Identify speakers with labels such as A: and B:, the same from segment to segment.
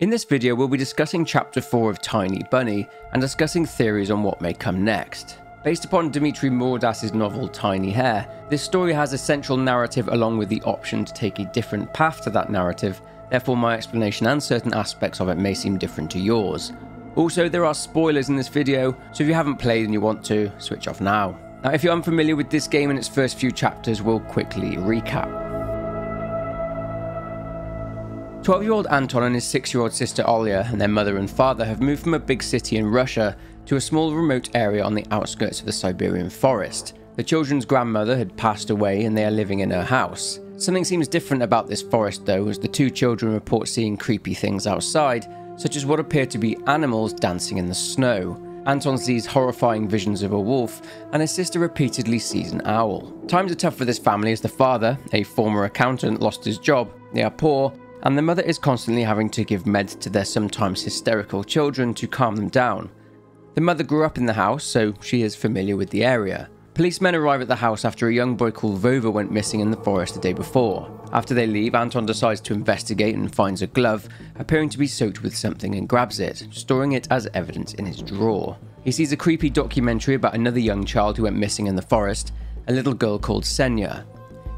A: In this video, we'll be discussing Chapter 4 of Tiny Bunny and discussing theories on what may come next. Based upon Dmitry Mordas's novel Tiny Hair, this story has a central narrative along with the option to take a different path to that narrative, therefore my explanation and certain aspects of it may seem different to yours. Also, there are spoilers in this video, so if you haven't played and you want to, switch off now. Now, if you're unfamiliar with this game and its first few chapters, we'll quickly recap. 12-year-old Anton and his 6-year-old sister Olya and their mother and father have moved from a big city in Russia to a small remote area on the outskirts of the Siberian forest. The children's grandmother had passed away and they are living in her house. Something seems different about this forest though, as the two children report seeing creepy things outside, such as what appear to be animals dancing in the snow. Anton sees horrifying visions of a wolf, and his sister repeatedly sees an owl. Times are tough for this family as the father, a former accountant, lost his job, they are poor, and the mother is constantly having to give meds to their sometimes hysterical children to calm them down. The mother grew up in the house, so she is familiar with the area. Policemen arrive at the house after a young boy called Vova went missing in the forest the day before. After they leave, Anton decides to investigate and finds a glove, appearing to be soaked with something, and grabs it, storing it as evidence in his drawer. He sees a creepy documentary about another young child who went missing in the forest, a little girl called Senya.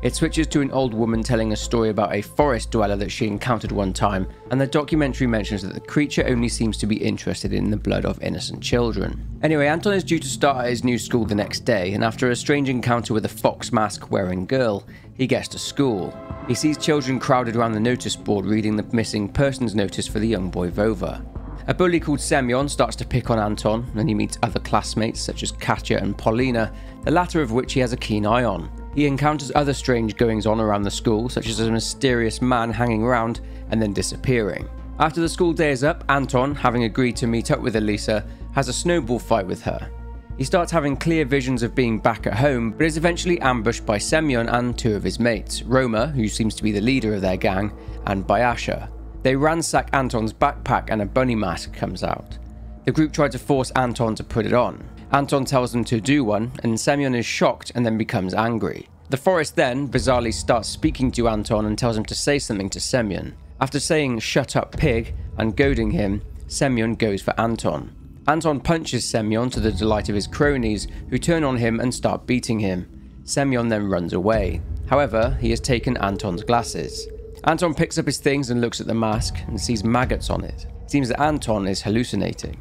A: It switches to an old woman telling a story about a forest dweller that she encountered one time, and the documentary mentions that the creature only seems to be interested in the blood of innocent children. Anyway, Anton is due to start at his new school the next day, and after a strange encounter with a fox mask wearing girl, he gets to school. He sees children crowded around the notice board reading the missing persons notice for the young boy Vova. A bully called Semyon starts to pick on Anton, and he meets other classmates such as Katya and Polina, the latter of which he has a keen eye on. He encounters other strange goings-on around the school, such as a mysterious man hanging around and then disappearing. After the school day is up, Anton, having agreed to meet up with Elisa, has a snowball fight with her. He starts having clear visions of being back at home, but is eventually ambushed by Semyon and two of his mates, Roma, who seems to be the leader of their gang, and Bayasha. They ransack Anton's backpack and a bunny mask comes out. The group try to force Anton to put it on. Anton tells them to do one, and Semyon is shocked and then becomes angry. The forest then, bizarrely, starts speaking to Anton and tells him to say something to Semyon. After saying "shut up pig" and goading him, Semyon goes for Anton. Anton punches Semyon to the delight of his cronies, who turn on him and start beating him. Semyon then runs away. However, he has taken Anton's glasses. Anton picks up his things and looks at the mask and sees maggots on it. It seems that Anton is hallucinating.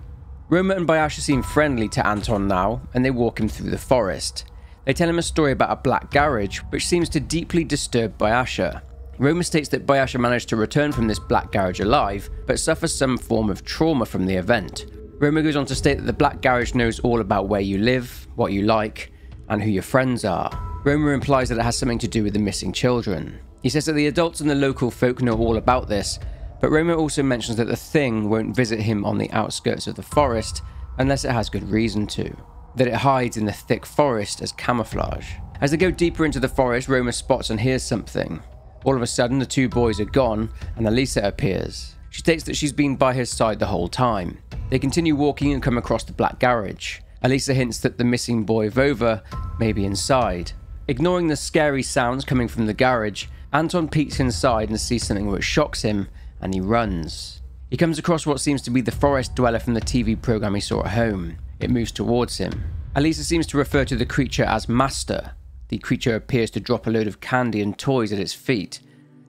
A: Roma and Bayasha seem friendly to Anton now, and they walk him through the forest. They tell him a story about a black garage, which seems to deeply disturb Bayasha. Roma states that Bayasha managed to return from this black garage alive, but suffers some form of trauma from the event. Roma goes on to state that the black garage knows all about where you live, what you like, and who your friends are. Roma implies that it has something to do with the missing children. He says that the adults and the local folk know all about this, but Roma also mentions that the thing won't visit him on the outskirts of the forest unless it has good reason to. That it hides in the thick forest as camouflage. As they go deeper into the forest, Roma spots and hears something. All of a sudden, the two boys are gone, and Elisa appears. She states that she's been by his side the whole time. They continue walking and come across the black garage. Elisa hints that the missing boy Vova may be inside. Ignoring the scary sounds coming from the garage, Anton peeks inside and sees something which shocks him, and he runs. He comes across what seems to be the forest dweller from the TV program he saw at home. It moves towards him. Elisa seems to refer to the creature as Master. The creature appears to drop a load of candy and toys at its feet.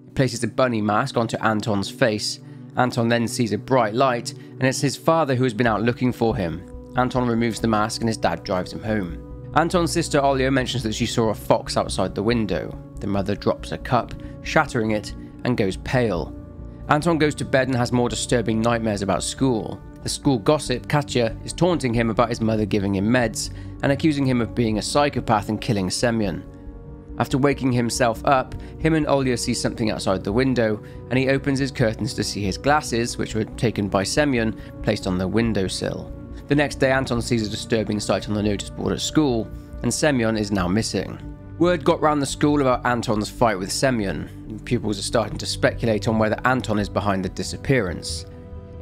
A: It places a bunny mask onto Anton's face. Anton then sees a bright light, and it's his father who has been out looking for him. Anton removes the mask and his dad drives him home. Anton's sister Olya mentions that she saw a fox outside the window. The mother drops a cup, shattering it, and goes pale. Anton goes to bed and has more disturbing nightmares about school. The school gossip, Katya, is taunting him about his mother giving him meds and accusing him of being a psychopath and killing Semyon. After waking himself up, him and Olya see something outside the window, and he opens his curtains to see his glasses, which were taken by Semyon, placed on the windowsill. The next day, Anton sees a disturbing sight on the notice board at school, and Semyon is now missing. Word got round the school about Anton's fight with Semyon. Pupils are starting to speculate on whether Anton is behind the disappearance.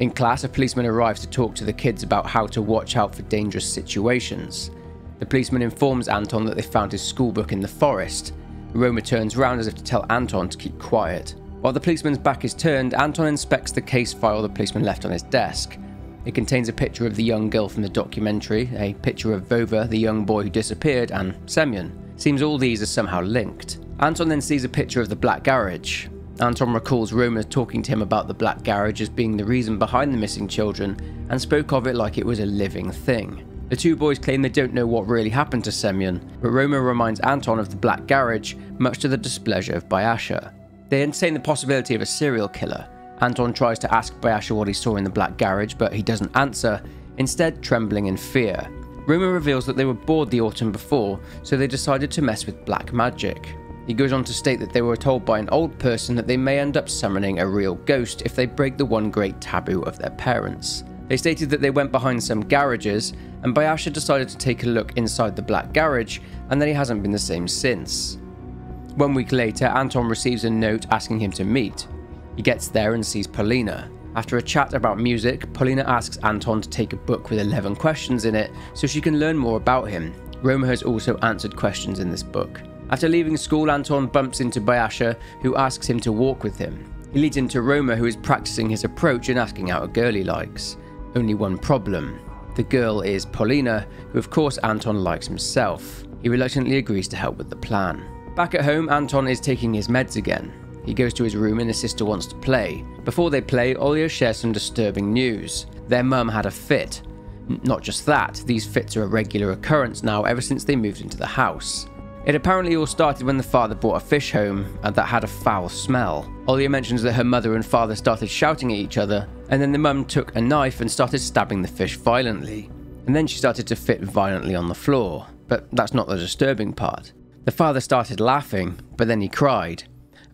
A: In class, a policeman arrives to talk to the kids about how to watch out for dangerous situations. The policeman informs Anton that they found his schoolbook in the forest. Roma turns round as if to tell Anton to keep quiet. While the policeman's back is turned, Anton inspects the case file the policeman left on his desk. It contains a picture of the young girl from the documentary, a picture of Vova, the young boy who disappeared, and Semyon. Seems all these are somehow linked. Anton then sees a picture of the black garage. Anton recalls Roma talking to him about the black garage as being the reason behind the missing children, and spoke of it like it was a living thing. The two boys claim they don't know what really happened to Semyon, but Roma reminds Anton of the black garage, much to the displeasure of Bayasha. They entertain the possibility of a serial killer. Anton tries to ask Bayasha what he saw in the black garage, but he doesn't answer, instead trembling in fear. Roma reveals that they were bored the autumn before, so they decided to mess with black magic. He goes on to state that they were told by an old person that they may end up summoning a real ghost if they break the one great taboo of their parents. They stated that they went behind some garages, and Bayasha decided to take a look inside the black garage, and that he hasn't been the same since. 1 week later, Anton receives a note asking him to meet. He gets there and sees Polina. After a chat about music, Polina asks Anton to take a book with 11 questions in it so she can learn more about him. Roma has also answered questions in this book. After leaving school, Anton bumps into Bayasha, who asks him to walk with him. He leads into Roma, who is practicing his approach and asking out a girl he likes. Only one problem. The girl is Polina, who of course Anton likes himself. He reluctantly agrees to help with the plan. Back at home, Anton is taking his meds again. He goes to his room and his sister wants to play. Before they play, Olya shares some disturbing news. Their mum had a fit. Not just that, these fits are a regular occurrence now ever since they moved into the house. It apparently all started when the father brought a fish home and that had a foul smell. Olya mentions that her mother and father started shouting at each other, and then the mum took a knife and started stabbing the fish violently. And then she started to fit violently on the floor. But that's not the disturbing part. The father started laughing, but then he cried.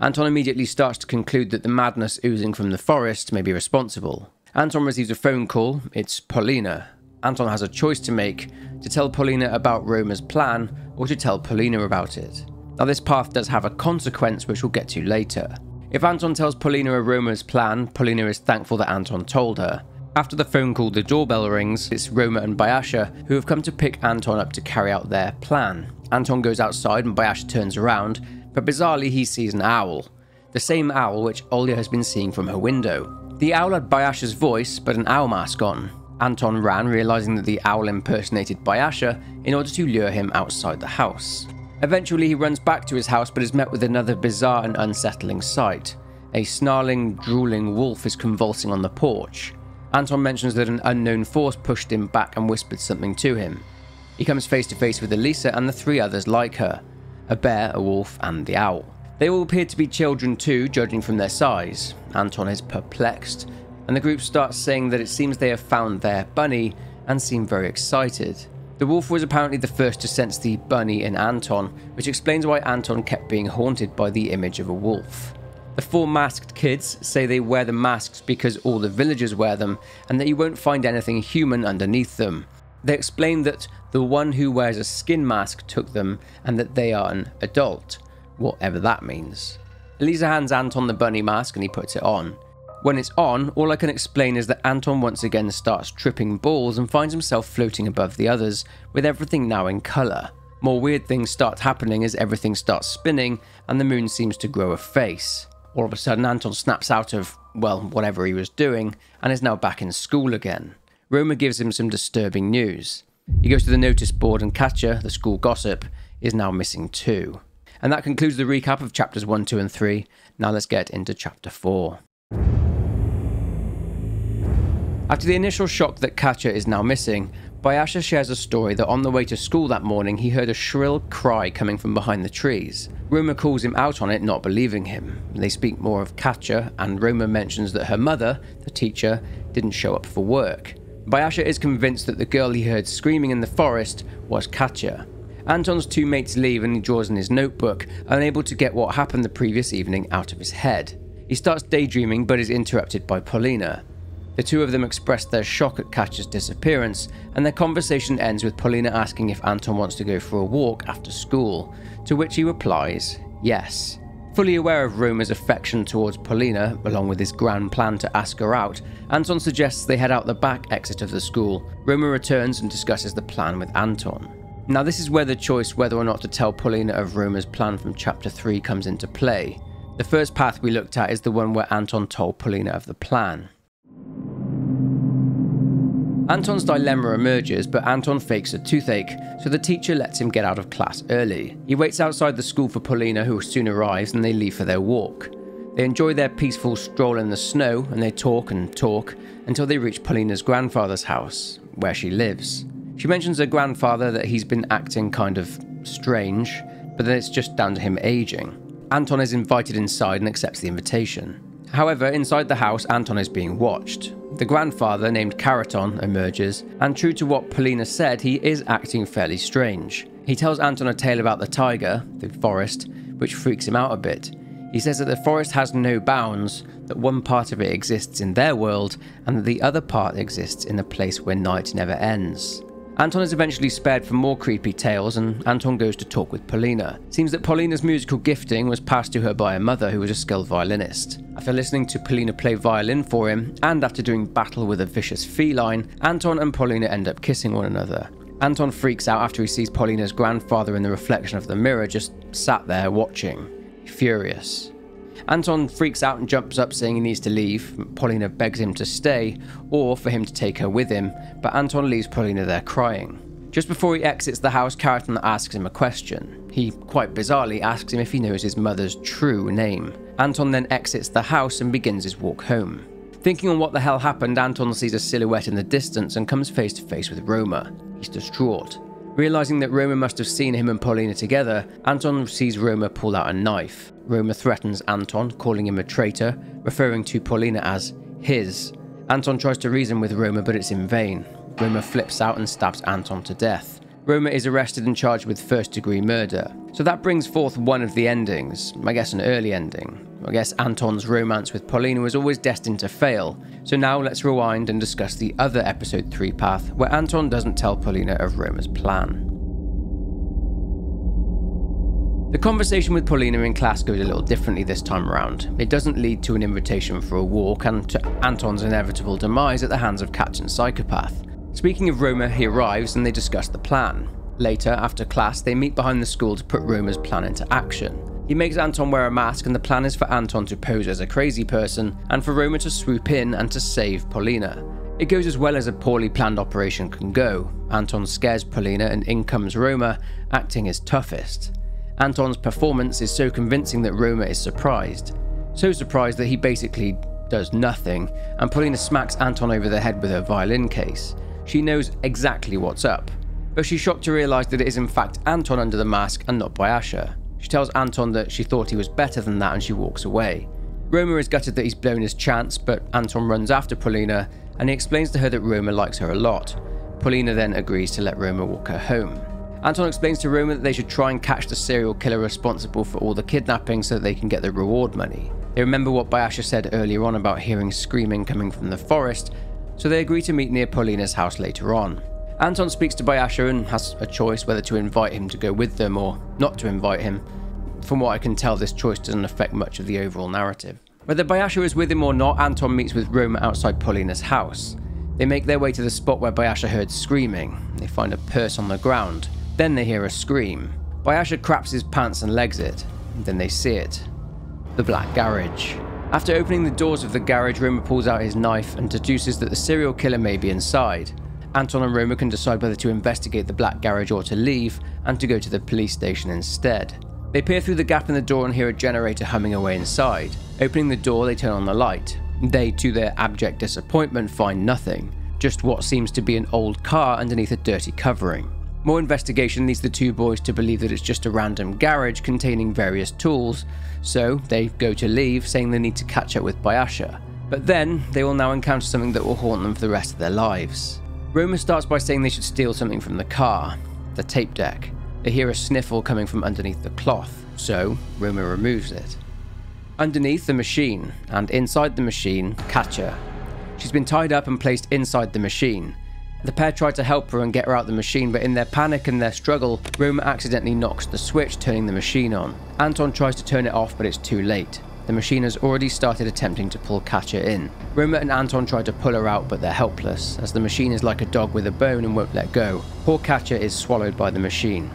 A: Anton immediately starts to conclude that the madness oozing from the forest may be responsible. Anton receives a phone call. It's Polina. Anton has a choice to make, to tell Polina about Roma's plan or to tell Polina about it. Now this path does have a consequence which we'll get to later. If Anton tells Polina of Roma's plan, Polina is thankful that Anton told her. After the phone call, the doorbell rings. It's Roma and Bayasha who have come to pick Anton up to carry out their plan. Anton goes outside and Bayasha turns around, but bizarrely he sees an owl. The same owl which Olya has been seeing from her window. The owl had Bayasha's voice, but an owl mask on. Anton ran, realizing that the owl impersonated Bayasha in order to lure him outside the house. Eventually he runs back to his house but is met with another bizarre and unsettling sight. A snarling, drooling wolf is convulsing on the porch. Anton mentions that an unknown force pushed him back and whispered something to him. He comes face to face with Elisa and the three others like her. A bear, a wolf, and the owl. They all appear to be children too, judging from their size. Anton is perplexed, and the group starts saying that it seems they have found their bunny and seem very excited. The wolf was apparently the first to sense the bunny in Anton, which explains why Anton kept being haunted by the image of a wolf. The four masked kids say they wear the masks because all the villagers wear them, and that you won't find anything human underneath them. They explain that the one who wears a skin mask took them, and that they are an adult, whatever that means. Elisa hands Anton the bunny mask and he puts it on. When it's on, all I can explain is that Anton once again starts tripping balls and finds himself floating above the others, with everything now in colour. More weird things start happening as everything starts spinning and the moon seems to grow a face. All of a sudden Anton snaps out of, well, whatever he was doing, and is now back in school again. Roma gives him some disturbing news. He goes to the notice board and Katya, the school gossip, is now missing too. And that concludes the recap of chapters 1, 2 and 3. Now let's get into chapter 4. After the initial shock that Katya is now missing, Bayasha shares a story that on the way to school that morning he heard a shrill cry coming from behind the trees. Roma calls him out on it, not believing him. They speak more of Katya, and Roma mentions that her mother, the teacher, didn't show up for work. Bayasha is convinced that the girl he heard screaming in the forest was Katya. Anton's two mates leave and he draws in his notebook, unable to get what happened the previous evening out of his head. He starts daydreaming but is interrupted by Polina. The two of them express their shock at Katya's disappearance, and their conversation ends with Polina asking if Anton wants to go for a walk after school, to which he replies, yes. Fully aware of Roma's affection towards Polina, along with his grand plan to ask her out, Anton suggests they head out the back exit of the school. Roma returns and discusses the plan with Anton. Now this is where the choice whether or not to tell Polina of Roma's plan from chapter 3 comes into play. The first path we looked at is the one where Anton told Polina of the plan. Anton's dilemma emerges, but Anton fakes a toothache, so the teacher lets him get out of class early. He waits outside the school for Polina, who soon arrives, and they leave for their walk. They enjoy their peaceful stroll in the snow, and they talk and talk until they reach Polina's grandfather's house, where she lives. She mentions her grandfather that he's been acting kind of strange, but that it's just down to him aging. Anton is invited inside and accepts the invitation. However, inside the house, Anton is being watched. The grandfather, named Karaton, emerges, and true to what Polina said, he is acting fairly strange. He tells Anton a tale about the taiga, the forest, which freaks him out a bit. He says that the forest has no bounds, that one part of it exists in their world, and that the other part exists in a place where night never ends. Anton is eventually spared from more creepy tales, and Anton goes to talk with Polina. It seems that Polina's musical gifting was passed to her by her mother, who was a skilled violinist. After listening to Polina play violin for him, and after doing battle with a vicious feline, Anton and Polina end up kissing one another. Anton freaks out after he sees Polina's grandfather in the reflection of the mirror just sat there watching, furious. Anton freaks out and jumps up saying he needs to leave. Polina begs him to stay, or for him to take her with him, but Anton leaves Polina there crying. Just before he exits the house, Karaton asks him a question. He, quite bizarrely, asks him if he knows his mother's true name. Anton then exits the house and begins his walk home. Thinking on what the hell happened, Anton sees a silhouette in the distance and comes face to face with Roma. He's distraught. Realizing that Roma must have seen him and Polina together, Anton sees Roma pull out a knife. Roma threatens Anton, calling him a traitor, referring to Polina as his. Anton tries to reason with Roma, but it's in vain. Roma flips out and stabs Anton to death. Roma is arrested and charged with first-degree murder. So that brings forth one of the endings, I guess an early ending. I guess Anton's romance with Polina was always destined to fail. So now let's rewind and discuss the other episode 3 path, where Anton doesn't tell Polina of Roma's plan. The conversation with Polina in class goes a little differently this time around. It doesn't lead to an invitation for a walk and to Anton's inevitable demise at the hands of Captain Psychopath. Speaking of Roma, he arrives and they discuss the plan. Later, after class, they meet behind the school to put Roma's plan into action. He makes Anton wear a mask, and the plan is for Anton to pose as a crazy person and for Roma to swoop in and to save Polina. It goes as well as a poorly planned operation can go. Anton scares Polina and in comes Roma, acting his toughest. Anton's performance is so convincing that Roma is surprised. So surprised that he basically does nothing, and Polina smacks Anton over the head with her violin case. She knows exactly what's up, but she's shocked to realise that it is in fact Anton under the mask and not Bayasha. She tells Anton that she thought he was better than that and she walks away. Roma is gutted that he's blown his chance, but Anton runs after Polina and he explains to her that Roma likes her a lot. Polina then agrees to let Roma walk her home. Anton explains to Roma that they should try and catch the serial killer responsible for all the kidnapping so that they can get the reward money. They remember what Bayasha said earlier on about hearing screaming coming from the forest, so they agree to meet near Polina's house later on. Anton speaks to Bayasha and has a choice whether to invite him to go with them or not to invite him. From what I can tell, this choice doesn't affect much of the overall narrative. Whether Bayasha is with him or not, Anton meets with Roma outside Polina's house. They make their way to the spot where Bayasha heard screaming. They find a purse on the ground. Then they hear a scream. Bayasha craps his pants and legs it. Then they see it. The black garage. After opening the doors of the garage, Roma pulls out his knife and deduces that the serial killer may be inside. Anton and Roma can decide whether to investigate the black garage or to leave, and to go to the police station instead. They peer through the gap in the door and hear a generator humming away inside. Opening the door, they turn on the light. They, to their abject disappointment, find nothing. Just what seems to be an old car underneath a dirty covering. More investigation leads the two boys to believe that it's just a random garage containing various tools, so they go to leave, saying they need to catch up with Bayasha. But then, they will now encounter something that will haunt them for the rest of their lives. Roma starts by saying they should steal something from the car, the tape deck. They hear a sniffle coming from underneath the cloth, so Roma removes it. Underneath the machine, and inside the machine, Katja. She's been tied up and placed inside the machine. The pair try to help her and get her out the machine, but in their panic and their struggle, Roma accidentally knocks the switch, turning the machine on. Anton tries to turn it off, but it's too late. The machine has already started attempting to pull Katja in. Roma and Anton try to pull her out, but they're helpless, as the machine is like a dog with a bone and won't let go. Poor Katja is swallowed by the machine.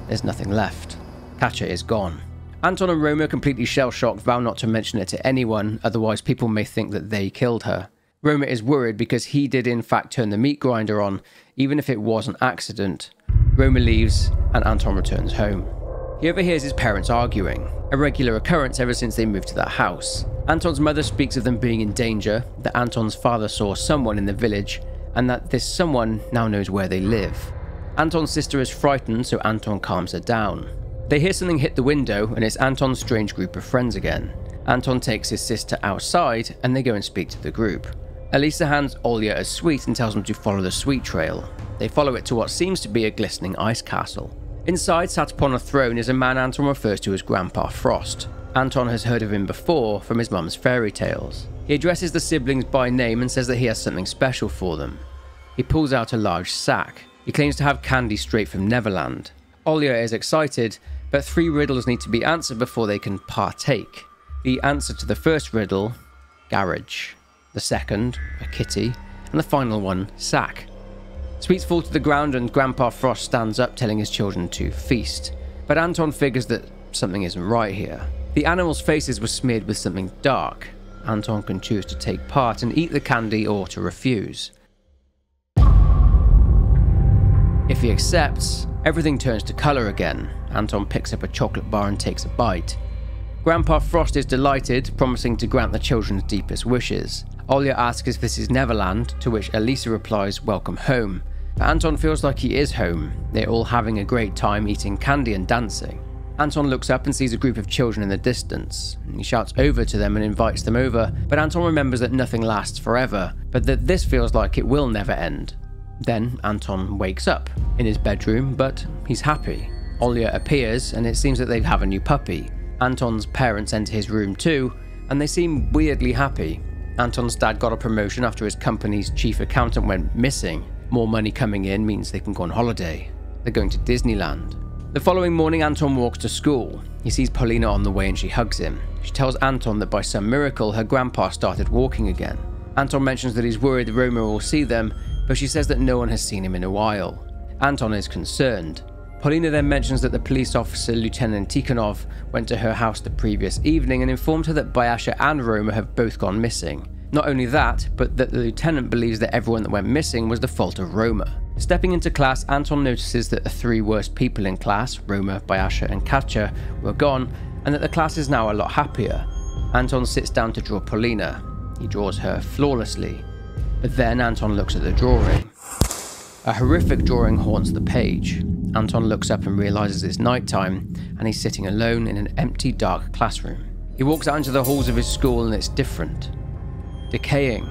A: There's nothing left. Katja is gone. Anton and Roma, completely shell-shocked, vow not to mention it to anyone, otherwise people may think that they killed her. Roma is worried because he did in fact turn the meat grinder on, even if it was an accident. Roma leaves and Anton returns home. He overhears his parents arguing, a regular occurrence ever since they moved to that house. Anton's mother speaks of them being in danger, that Anton's father saw someone in the village, and that this someone now knows where they live. Anton's sister is frightened, so Anton calms her down. They hear something hit the window, and it's Anton's strange group of friends again. Anton takes his sister outside, and they go and speak to the group. Elisa hands Olya a sweet and tells them to follow the sweet trail. They follow it to what seems to be a glistening ice castle. Inside, sat upon a throne, is a man Anton refers to as Grandpa Frost. Anton has heard of him before from his mum's fairy tales. He addresses the siblings by name and says that he has something special for them. He pulls out a large sack. He claims to have candy straight from Neverland. Olya is excited, but 3 riddles need to be answered before they can partake. The answer to the first riddle, garage. The second, a kitty. And the final one, sack. Sweets fall to the ground and Grandpa Frost stands up telling his children to feast. But Anton figures that something isn't right here. The animals' faces were smeared with something dark. Anton can choose to take part and eat the candy or to refuse. If he accepts, everything turns to colour again. Anton picks up a chocolate bar and takes a bite. Grandpa Frost is delighted, promising to grant the children's deepest wishes. Olya asks if this is Neverland, to which Elisa replies, welcome home. But Anton feels like he is home. They're all having a great time eating candy and dancing. Anton looks up and sees a group of children in the distance. He shouts over to them and invites them over, but Anton remembers that nothing lasts forever, but that this feels like it will never end. Then Anton wakes up in his bedroom, but he's happy. Olya appears, and it seems that they have a new puppy. Anton's parents enter his room too, and they seem weirdly happy. Anton's dad got a promotion after his company's chief accountant went missing. More money coming in means they can go on holiday. They're going to Disneyland. The following morning, Anton walks to school. He sees Paulina on the way and she hugs him. She tells Anton that by some miracle, her grandpa started walking again. Anton mentions that he's worried Roma will see them, but she says that no one has seen him in a while. Anton is concerned. Paulina then mentions that the police officer Lieutenant Tikhonov went to her house the previous evening and informed her that Bayasha and Roma have both gone missing. Not only that, but that the lieutenant believes that everyone that went missing was the fault of Roma. Stepping into class, Anton notices that the 3 worst people in class, Roma, Bayasha and Katya, were gone, and that the class is now a lot happier. Anton sits down to draw Paulina. He draws her flawlessly. But then Anton looks at the drawing. A horrific drawing haunts the page. Anton looks up and realizes it's nighttime, and he's sitting alone in an empty, dark classroom. He walks out into the halls of his school and it's different. Decaying.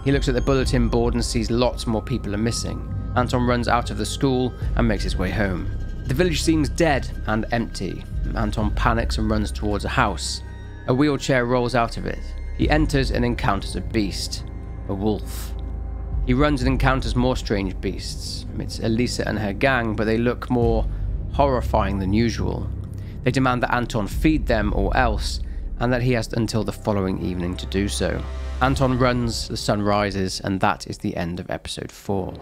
A: He looks at the bulletin board and sees lots more people are missing. Anton runs out of the school and makes his way home. The village seems dead and empty. Anton panics and runs towards a house. A wheelchair rolls out of it. He enters and encounters a beast. A wolf. He runs and encounters more strange beasts. It's Elisa and her gang, but they look more horrifying than usual. They demand that Anton feed them or else, and that he has until the following evening to do so. Anton runs, the sun rises, and that is the end of episode 4.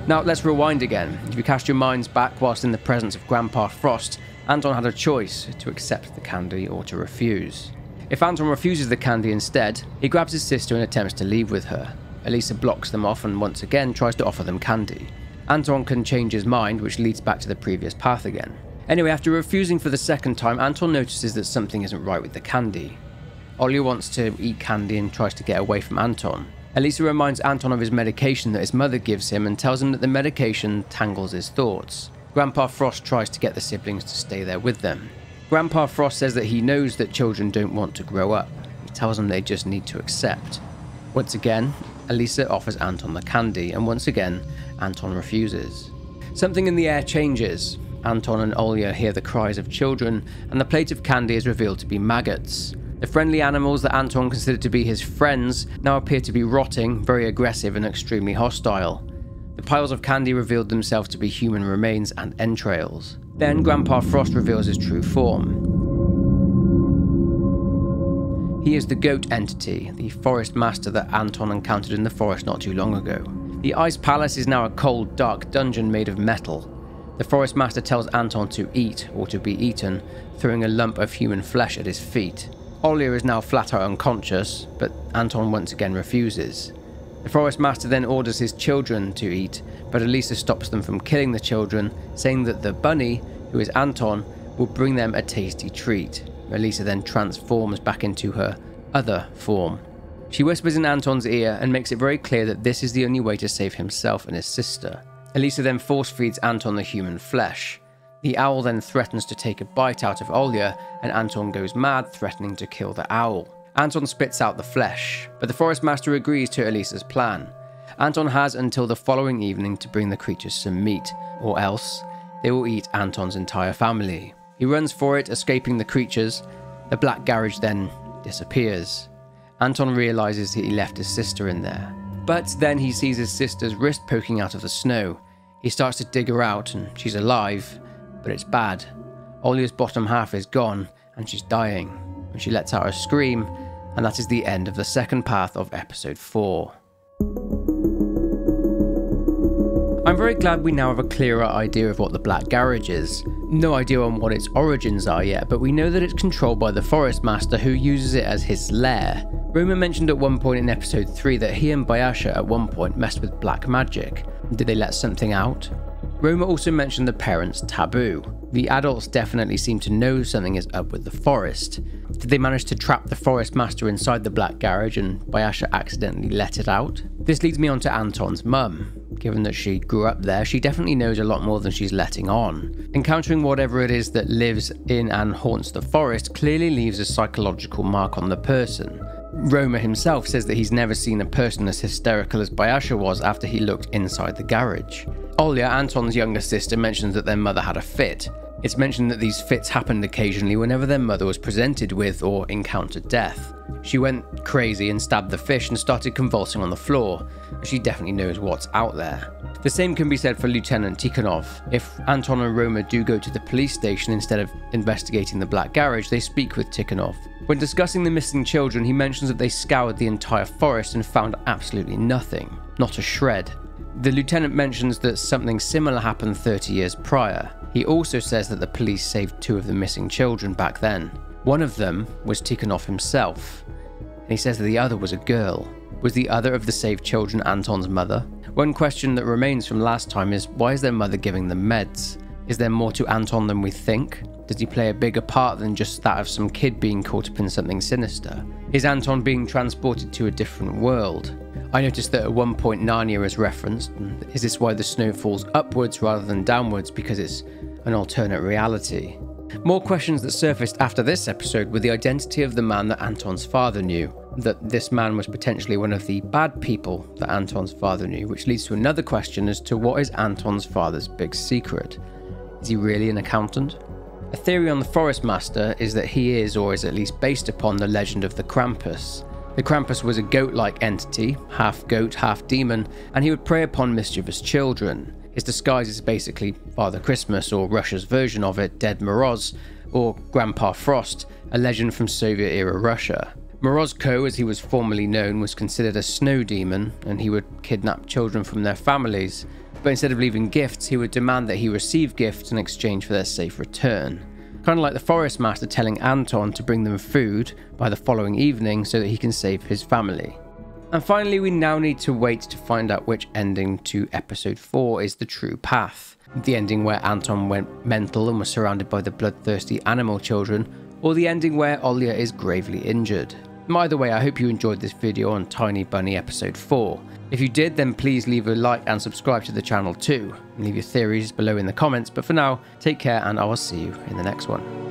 A: Now let's rewind again. If you cast your minds back whilst in the presence of Grandpa Frost, Anton had a choice to accept the candy or to refuse. If Anton refuses the candy instead, he grabs his sister and attempts to leave with her. Elisa blocks them off and once again tries to offer them candy. Anton can change his mind, which leads back to the previous path again. Anyway, after refusing for the second time, Anton notices that something isn't right with the candy. Olya wants to eat candy and tries to get away from Anton. Elisa reminds Anton of his medication that his mother gives him and tells him that the medication tangles his thoughts. Grandpa Frost tries to get the siblings to stay there with them. Grandpa Frost says that he knows that children don't want to grow up. He tells them they just need to accept. Once again, Elisa offers Anton the candy, and once again, Anton refuses. Something in the air changes. Anton and Olya hear the cries of children, and the plate of candy is revealed to be maggots. The friendly animals that Anton considered to be his friends now appear to be rotting, very aggressive and extremely hostile. The piles of candy revealed themselves to be human remains and entrails. Then Grandpa Frost reveals his true form. He is the goat entity, the forest master that Anton encountered in the forest not too long ago. The Ice Palace is now a cold, dark dungeon made of metal. The Forest Master tells Anton to eat or to be eaten, throwing a lump of human flesh at his feet. Olya is now flat out unconscious, but Anton once again refuses. The Forest Master then orders his children to eat, but Elisa stops them from killing the children, saying that the bunny, who is Anton, will bring them a tasty treat. Elisa then transforms back into her other form. She whispers in Anton's ear and makes it very clear that this is the only way to save himself and his sister. Elisa then force feeds Anton the human flesh. The owl then threatens to take a bite out of Olya, and Anton goes mad, threatening to kill the owl. Anton spits out the flesh, but the Forest Master agrees to Elisa's plan. Anton has until the following evening to bring the creatures some meat, or else they will eat Anton's entire family. He runs for it, escaping the creatures. The black garage then disappears. Anton realizes he left his sister in there. But then he sees his sister's wrist poking out of the snow. He starts to dig her out, and she's alive, but it's bad. Olya's bottom half is gone, and she's dying. And she lets out a scream, and that is the end of the second part of episode 4. I'm very glad we now have a clearer idea of what the Black Garage is. No idea on what its origins are yet, but we know that it's controlled by the Forest Master, who uses it as his lair. Roma mentioned at one point in episode 3 that he and Bayasha at one point messed with black magic. Did they let something out? Roma also mentioned the parents' taboo. The adults definitely seem to know something is up with the forest. Did they manage to trap the Forest Master inside the Black Garage and Bayasha accidentally let it out? This leads me on to Anton's mum. Given that she grew up there, she definitely knows a lot more than she's letting on. Encountering whatever it is that lives in and haunts the forest clearly leaves a psychological mark on the person. Roma himself says that he's never seen a person as hysterical as Bayasha was after he looked inside the garage. Olya, Anton's younger sister, mentions that their mother had a fit. It's mentioned that these fits happened occasionally whenever their mother was presented with or encountered death. She went crazy and stabbed the fish and started convulsing on the floor. She definitely knows what's out there. The same can be said for Lieutenant Tikhonov. If Anton and Roma do go to the police station instead of investigating the Black Garage, they speak with Tikhonov. When discussing the missing children, he mentions that they scoured the entire forest and found absolutely nothing, not a shred. The lieutenant mentions that something similar happened 30 years prior. He also says that the police saved 2 of the missing children back then. One of them was Tikhonov himself, and he says that the other was a girl. Was the other of the saved children Anton's mother? One question that remains from last time is, why is their mother giving them meds? Is there more to Anton than we think? Does he play a bigger part than just that of some kid being caught up in something sinister? Is Anton being transported to a different world? I noticed that at one point Narnia is referenced. Is this why the snow falls upwards rather than downwards, because it's an alternate reality? More questions that surfaced after this episode were the identity of the man that Anton's father knew. That this man was potentially one of the bad people that Anton's father knew, which leads to another question as to what is Anton's father's big secret. Is he really an accountant? A theory on the Forest Master is that he is, or is at least based upon, the legend of the Krampus. The Krampus was a goat-like entity, half goat, half demon, and he would prey upon mischievous children. His disguise is basically Father Christmas, or Russia's version of it, Ded Moroz, or Grandpa Frost, a legend from Soviet-era Russia. Morozko, as he was formerly known, was considered a snow demon, and he would kidnap children from their families. But instead of leaving gifts, he would demand that he receive gifts in exchange for their safe return. Kind of like the Forest Master telling Anton to bring them food by the following evening so that he can save his family. And finally, we now need to wait to find out which ending to episode 4 is the true path. The ending where Anton went mental and was surrounded by the bloodthirsty animal children, or the ending where Olya is gravely injured. Either way, I hope you enjoyed this video on Tiny Bunny episode 4. If you did, then please leave a like and subscribe to the channel too. And leave your theories below in the comments, but for now, take care and I will see you in the next one.